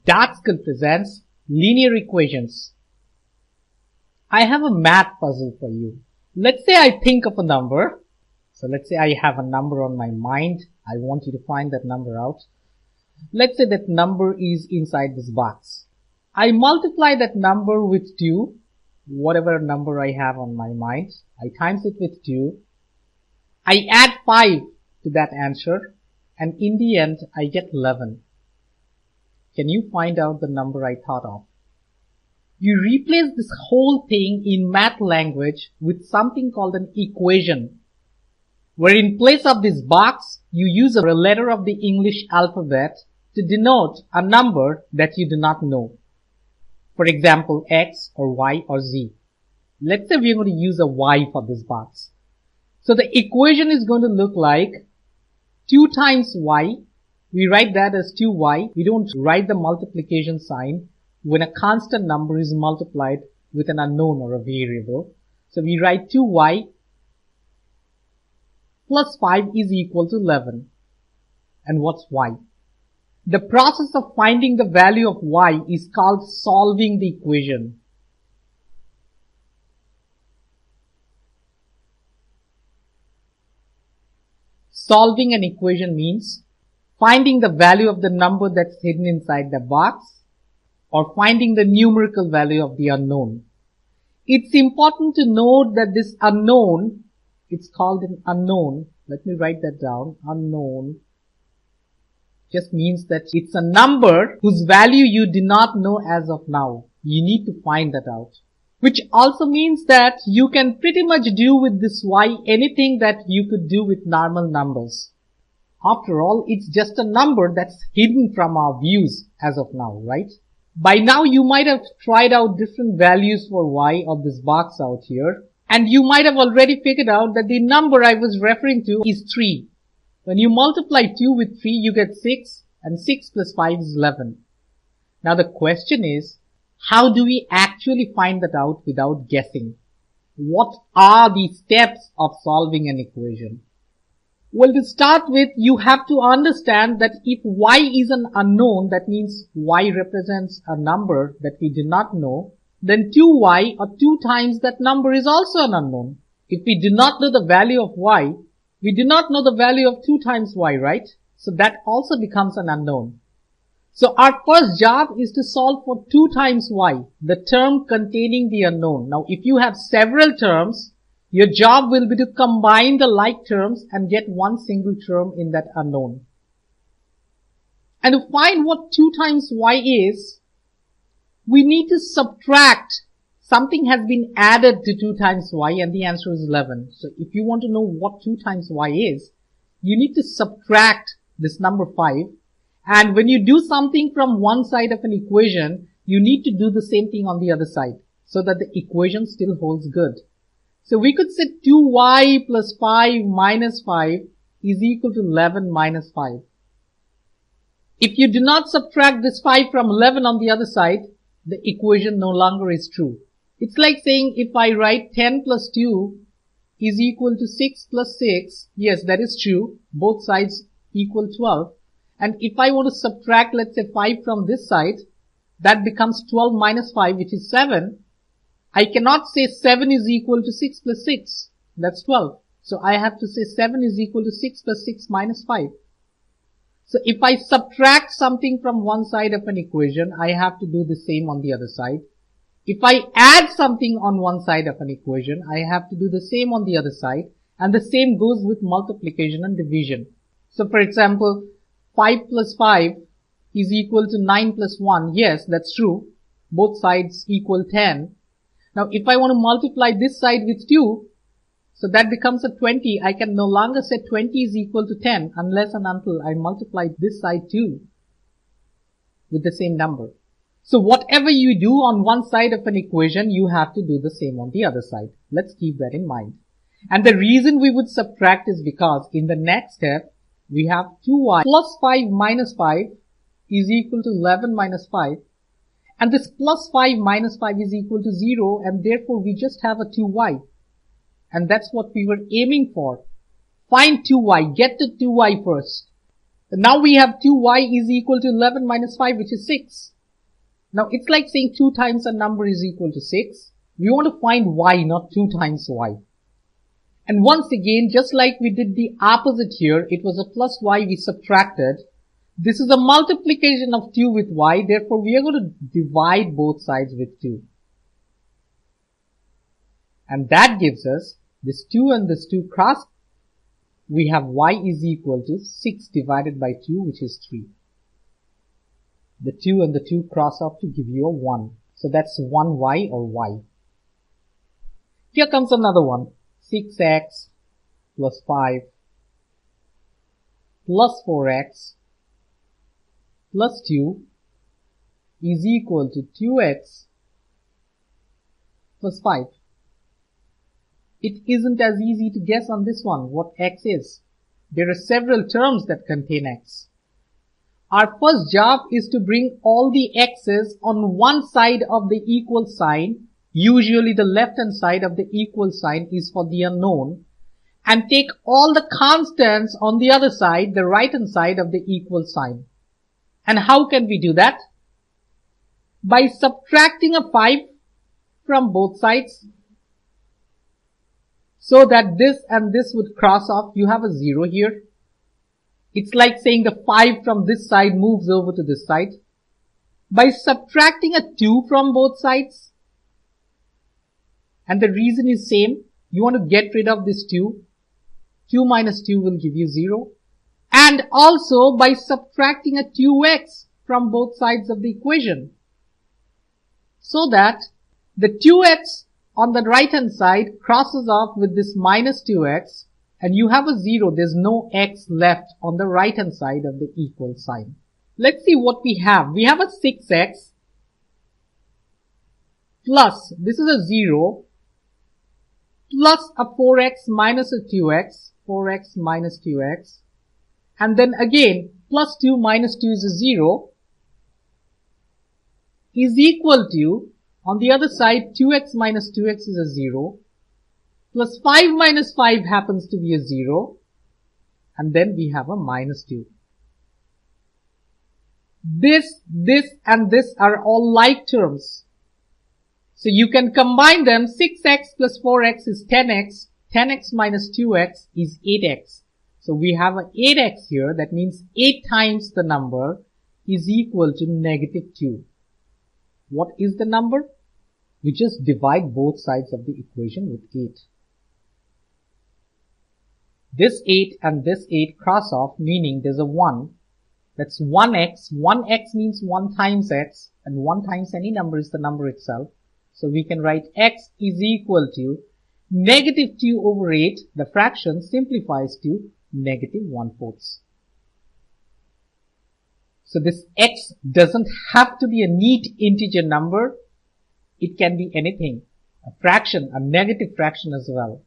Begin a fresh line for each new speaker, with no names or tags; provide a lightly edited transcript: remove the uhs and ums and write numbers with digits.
Dart Skill presents linear equations. I have a math puzzle for you. Let's say I think of a number. So let's say I have a number on my mind. I want you to find that number out. Let's say that number is inside this box. I multiply that number with 2, whatever number I have on my mind. I times it with 2. I add 5 to that answer, and in the end I get 11. Can you find out the number I thought of? You replace this whole thing in math language with something called an equation, where in place of this box, you use a letter of the English alphabet to denote a number that you do not know. For example, X or Y or Z. Let's say we are going to use a Y for this box. So the equation is going to look like 2 times Y. We write that as 2y. We don't write the multiplication sign when a constant number is multiplied with an unknown or a variable. So we write 2y plus 5 is equal to 11. And what's y? The process of finding the value of y is called solving the equation. Solving an equation means finding the value of the number that's hidden inside the box, or finding the numerical value of the unknown. It's important to note that this unknown, it's called an unknown. Let me write that down. Unknown just means that it's a number whose value you do not know as of now. You need to find that out. Which also means that you can pretty much do with this y anything that you could do with normal numbers. After all, it's just a number that's hidden from our views as of now, right? By now, you might have tried out different values for y of this box out here, and you might have already figured out that the number I was referring to is 3. When you multiply 2 with 3, you get 6, and 6 plus 5 is 11. Now the question is, how do we actually find that out without guessing? What are the steps of solving an equation? Well, to start with, you have to understand that if y is an unknown, that means y represents a number that we do not know, then 2y or 2 times that number is also an unknown. If we do not know the value of y, we do not know the value of 2 times y, right? So that also becomes an unknown. So our first job is to solve for 2 times y, the term containing the unknown. Now, if you have several terms, your job will be to combine the like terms and get one single term in that unknown. And to find what 2 times y is, we need to subtract. Something has been added to 2 times y, and the answer is 11. So if you want to know what 2 times y is, you need to subtract this number 5. And when you do something from one side of an equation, you need to do the same thing on the other side so that the equation still holds good. So we could say 2y plus 5 minus 5 is equal to 11 minus 5. If you do not subtract this 5 from 11 on the other side, the equation no longer is true. It's like saying if I write 10 plus 2 is equal to 6 plus 6, yes, that is true. Both sides equal 12. And if I want to subtract, let's say 5 from this side, that becomes 12 minus 5, which is 7. I cannot say 7 is equal to 6 plus 6. That's 12. So I have to say 7 is equal to 6 plus 6 minus 5. So if I subtract something from one side of an equation, I have to do the same on the other side. If I add something on one side of an equation, I have to do the same on the other side. And the same goes with multiplication and division. So for example, 5 plus 5 is equal to 9 plus 1. Yes, that's true. Both sides equal 10. Now, if I want to multiply this side with 2, so that becomes a 20, I can no longer say 20 is equal to 10 unless and until I multiply this side too with the same number. So whatever you do on one side of an equation, you have to do the same on the other side. Let's keep that in mind. And the reason we would subtract is because in the next step, we have 2y plus 5 minus 5 is equal to 11 minus 5. And this plus 5 minus 5 is equal to 0, and therefore we just have a 2y. And that's what we were aiming for. Find 2y, get the 2y first. Now we have 2y is equal to 11 minus 5, which is 6. Now it's like saying 2 times a number is equal to 6. We want to find y, not 2 times y. And once again, just like we did the opposite here, it was a plus y we subtracted. This is a multiplication of 2 with y, therefore we are going to divide both sides with 2. And that gives us this 2 and this 2 cross. We have y is equal to 6 divided by 2, which is 3. The 2 and the 2 cross off to give you a 1. So that's 1y or y. Here comes another one. 6x plus 5 plus 4x plus 2 is equal to 2x plus 5. It isn't as easy to guess on this one what x is. There are several terms that contain x. Our first job is to bring all the x's on one side of the equal sign. Usually the left hand side of the equal sign is for the unknown, and take all the constants on the other side, the right hand side of the equal sign. And how can we do that? By subtracting a 5 from both sides, so that this and this would cross off. You have a 0 here. It's like saying the 5 from this side moves over to this side. By subtracting a 2 from both sides, and the reason is same, you want to get rid of this 2. 2 minus 2 will give you 0. And also by subtracting a 2x from both sides of the equation, so that the 2x on the right hand side crosses off with this minus 2x, and you have a 0. There's no x left on the right hand side of the equal sign. Let's see what we have. We have a 6x plus, this is a 0, plus a 4x minus a 2x, 4x minus 2x, and then again plus 2 minus 2 is a 0, is equal to, on the other side, 2x minus 2x is a 0, plus 5 minus 5 happens to be a 0, and then we have a minus 2. This and this are all like terms. So you can combine them. 6x plus 4x is 10x. 10x minus 2x is 8x. So we have an 8x here. That means 8 times the number is equal to negative 2. What is the number? We just divide both sides of the equation with 8. This 8 and this 8 cross off, meaning there's a 1. That's 1x. 1x means 1 times x, and 1 times any number is the number itself. So we can write x is equal to negative 2 over 8. The fraction simplifies to negative 1/4. So this x doesn't have to be a neat integer number. It can be anything, a fraction, a negative fraction as well.